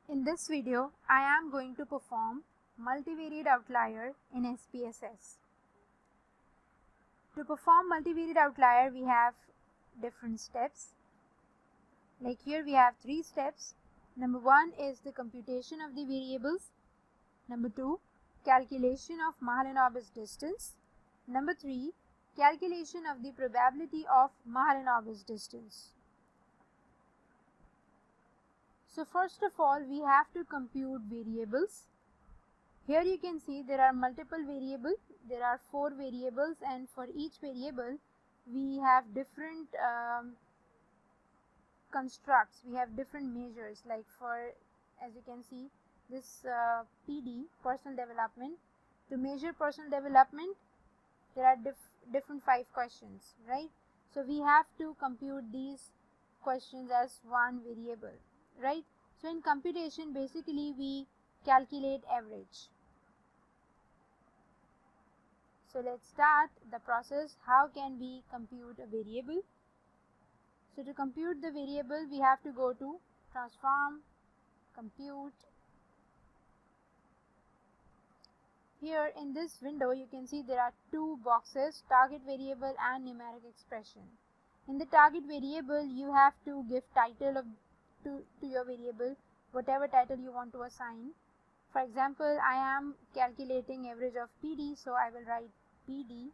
In this video, I am going to perform multivariate outlier in SPSS. To perform multivariate outlier, we have different steps. Like here we have 3 steps. Number 1 is the computation of the variables. Number 2, calculation of Mahalanobis distance. Number 3, calculation of the probability of Mahalanobis distance. So first of all, we have to compute variables. Here you can see there are multiple variables. There are 4 variables, and for each variable we have different constructs. We have different measures. Like for, as you can see, this PD, personal development. To measure personal development, there are different 5 questions, right? So we have to compute these questions as one variable, right? So in computation, basically we calculate average. So let's start the process. How can we compute a variable? So to compute the variable, we have to go to transform, compute. Here in this window, you can see there are 2 boxes, target variable and numeric expression. In the target variable, you have to give title to your variable, whatever title you want to assign. For example, I am calculating average of PD, so I will write PD.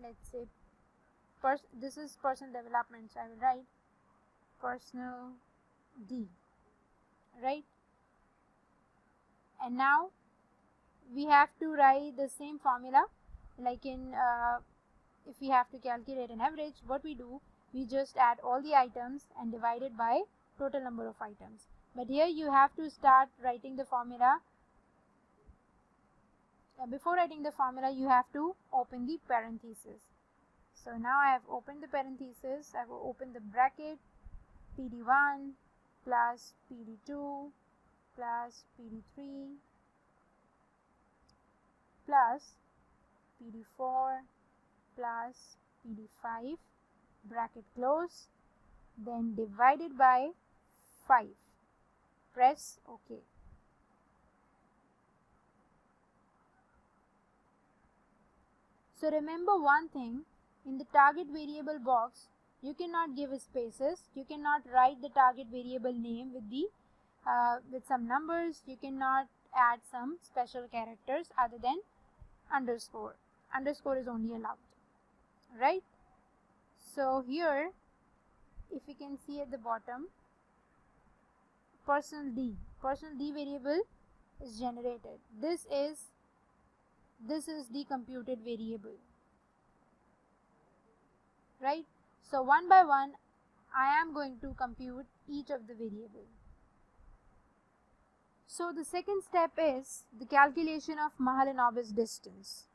Let's say this is personal development, so I will write personal D, right? And now we have to write the same formula. Like in if we have to calculate an average, what we do, we just add all the items and divide it by total number of items. But here you have to start writing the formula. Before writing the formula, you have to open the parenthesis. So now I have opened the parenthesis. I will open the bracket. PD1 plus PD2 plus PD3 plus PD4 plus PD5, bracket close, then divided by 5. Press OK. So remember one thing, in the target variable box, you cannot give spaces. You cannot write the target variable name with some numbers. You cannot add some special characters other than underscore. Underscore is only allowed, right? So here, if you can see at the bottom, personal D variable is generated. This is the computed variable, right? So one by one, I am going to compute each of the variables. So the second step is the calculation of Mahalanobis distance.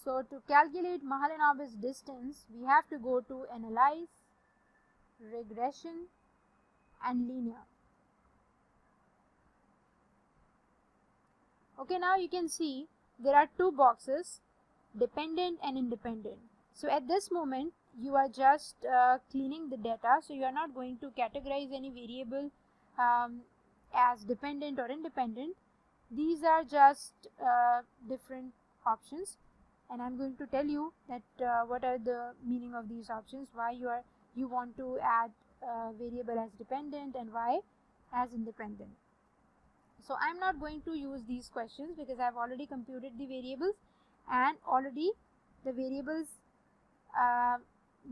So to calculate Mahalanobis distance, we have to go to analyze, regression and linear. Okay, now you can see there are 2 boxes, dependent and independent. So at this moment, you are just cleaning the data, so you are not going to categorize any variable as dependent or independent. These are just different options, and I'm going to tell you that what are the meaning of these options, why you want to add variable as dependent and why as independent. So I'm not going to use these questions because I've already computed the variables, and already the variables,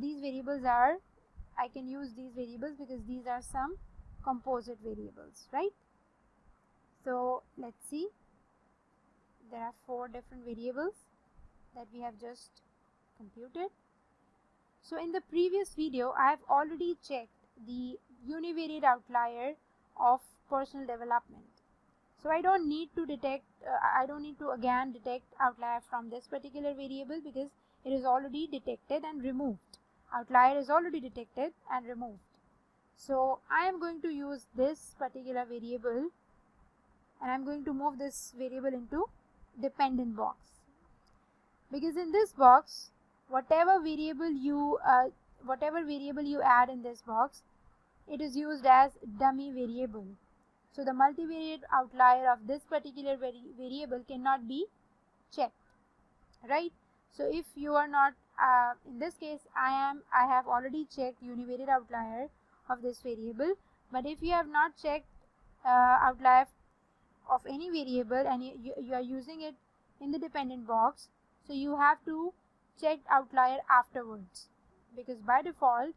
these variables are, I can use these variables because these are some composite variables, right? So let's see, there are 4 different variables that we have just computed. So in the previous video, I have already checked the univariate outlier of personal development. So I don't need to again detect outlier from this particular variable because it is already detected and removed. Outlier is already detected and removed. So I am going to use this particular variable, and I am going to move this variable into dependent box, because in this box whatever variable you add in this box, it is used as dummy variable. So the multivariate outlier of this particular variable cannot be checked, right? So if you are not, in this case I have already checked univariate outlier of this variable, but if you have not checked outlier of any variable and you are using it in the dependent box, so you have to check outlier afterwards, because by default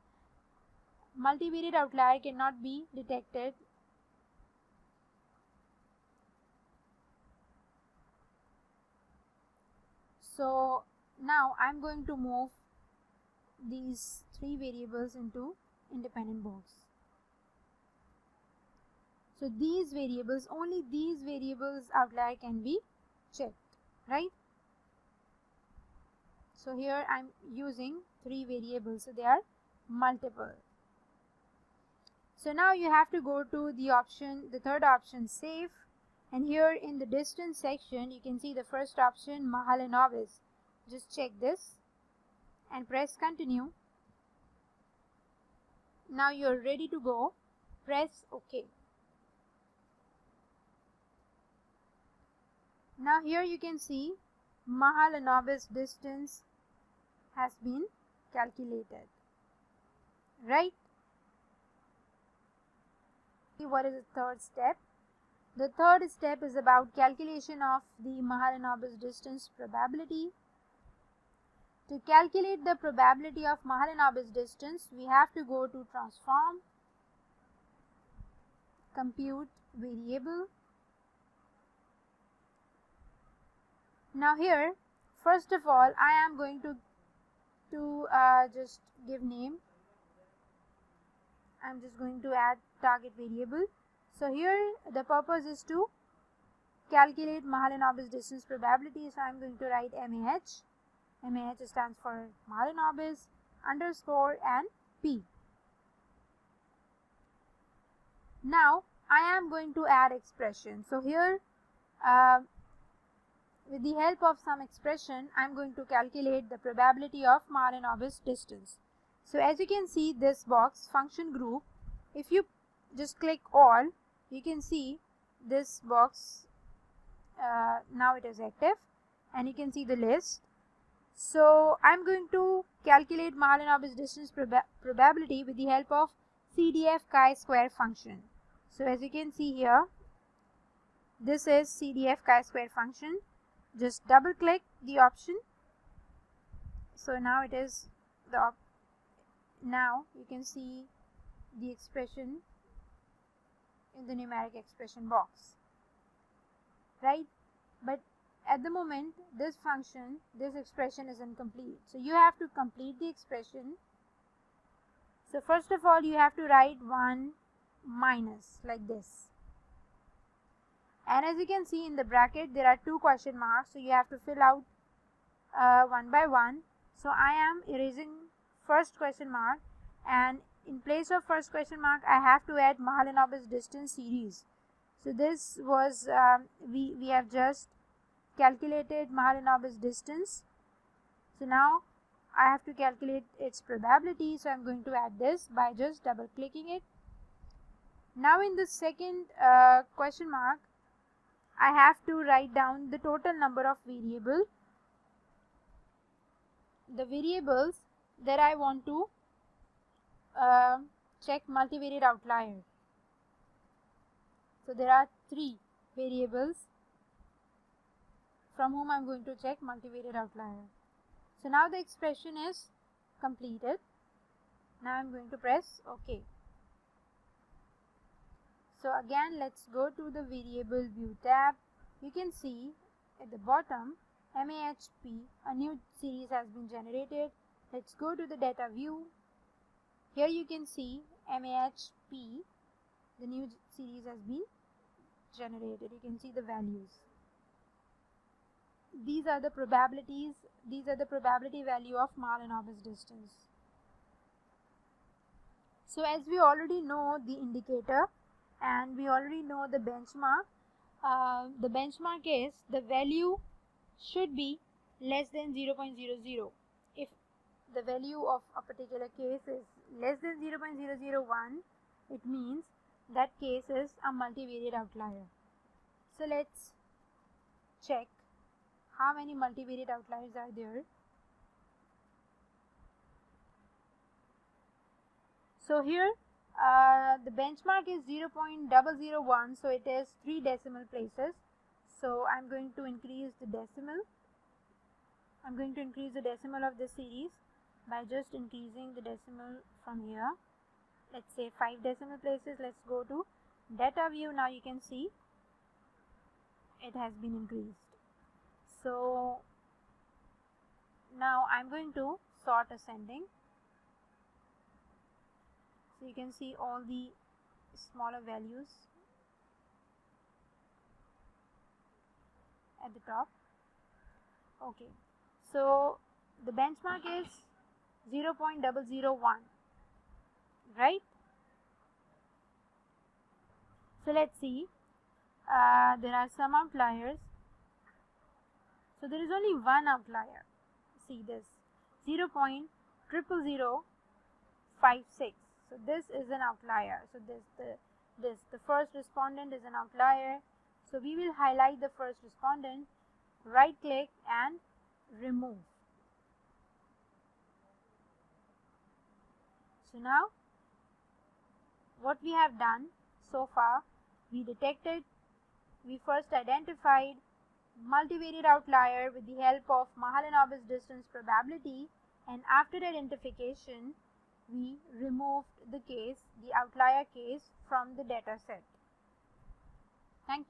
multivariate outlier cannot be detected. So now I'm going to move these three variables into independent box. So these variables, only these variables outlier can be checked, right? So here I'm using three variables, so they are multiple. So now you have to go to the third option, save, and here in the distance section you can see the first option, Mahalanobis. Just check this and press continue. Now you're ready to go. Press OK. Now here you can see Mahalanobis distance has been calculated, right? What is the third step? The third step is about calculation of the Mahalanobis distance probability. To calculate the probability of Mahalanobis distance, we have to go to transform, compute variable. Now here, first of all, I am going to just give name. I'm just going to add target variable. So here the purpose is to calculate Mahalanobis distance probability. So I'm going to write MAH. MAH stands for Mahalanobis underscore and P. Now I am going to add expression. So here with the help of some expression, I am going to calculate the probability of Mahalanobis distance. So as you can see, this box function group, if you just click all, you can see this box now it is active and you can see the list. So I am going to calculate Mahalanobis distance probability with the help of CDF chi-square function. So as you can see here, this is CDF chi-square function. Just double click the option. So now it is now you can see the expression in the numeric expression box, right? But at the moment this expression is incomplete, so you have to complete the expression. So first of all you have to write 1 minus like this, and as you can see in the bracket there are 2 question marks, so you have to fill out one by one. So I am erasing first question mark, and in place of first question mark I have to add Mahalanobis distance series. So this was we have just calculated Mahalanobis distance. So now I have to calculate its probability, so I am going to add this by just double clicking it. Now in the second question mark I have to write down the total number of variables that I want to check multivariate outlier. So there are 3 variables from whom I am going to check multivariate outlier. So now the expression is completed. Now I am going to press OK. So again let's go to the variable view tab. You can see at the bottom MAHP, a new series has been generated. Let's go to the data view. Here you can see MAHP, the new series has been generated. You can see the values. These are the probabilities, these are the probability value of Mahalanobis distance. So as we already know the indicator and we already know the benchmark is the value should be less than 0.00. If the value of a particular case is less than 0.001, it means that case is a multivariate outlier. So let's check how many multivariate outliers are there. So here the benchmark is 0.001, so it is 3 decimal places. So I'm going to increase the decimal. I'm going to increase the decimal of this series by just increasing the decimal from here. Let's say 5 decimal places. Let's go to data view. Now you can see it has been increased. So now I'm going to sort ascending. So you can see all the smaller values at the top. Okay, so the benchmark is 0.001, right? So let's see, there are some outliers. So there is only one outlier. See this 0.00056. So this is an outlier. So the first respondent is an outlier. So we will highlight the first respondent, right click and remove. So now what we have done so far, we first identified multivariate outlier with the help of Mahalanobis distance probability, and after identification we removed the outlier case from the data set. Thank you.